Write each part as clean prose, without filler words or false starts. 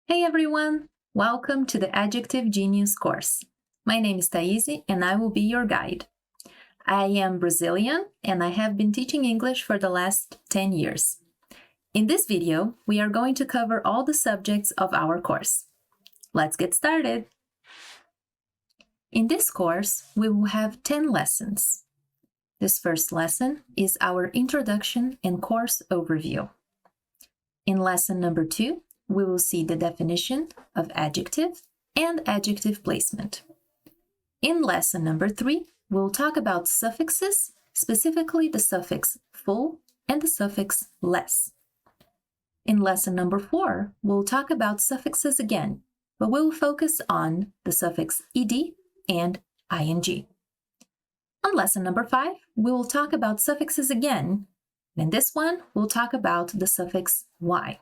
Hey everyone! Welcome to the Adjective Genius course. My name is Thaisi and I will be your guide. I am Brazilian and I have been teaching English for the last 10 years. In this video, we are going to cover all the subjects of our course. Let's get started! In this course, we will have 10 lessons. This first lesson is our introduction and course overview. In lesson number 2, we will see the definition of adjective and adjective placement. In lesson number 3, we'll talk about suffixes, specifically the suffix full and the suffix less. In lesson number 4, we'll talk about suffixes again, but we'll focus on the suffix ed and ing. On lesson number 5, we will talk about suffixes again, and in this one, we'll talk about the suffix y.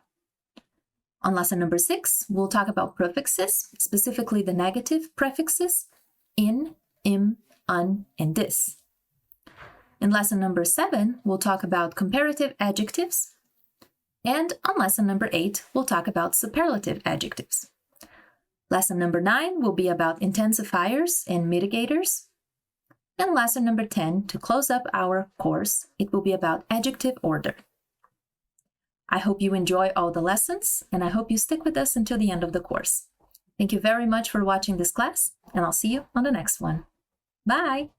On lesson number 6, we'll talk about prefixes, specifically the negative prefixes in, im, un, and dis. In lesson number 7, we'll talk about comparative adjectives. And on lesson number 8, we'll talk about superlative adjectives. Lesson number 9 will be about intensifiers and mitigators. And lesson number 10, to close up our course, it will be about adjective order. I hope you enjoy all the lessons, and I hope you stick with us until the end of the course. Thank you very much for watching this class, and I'll see you on the next one. Bye!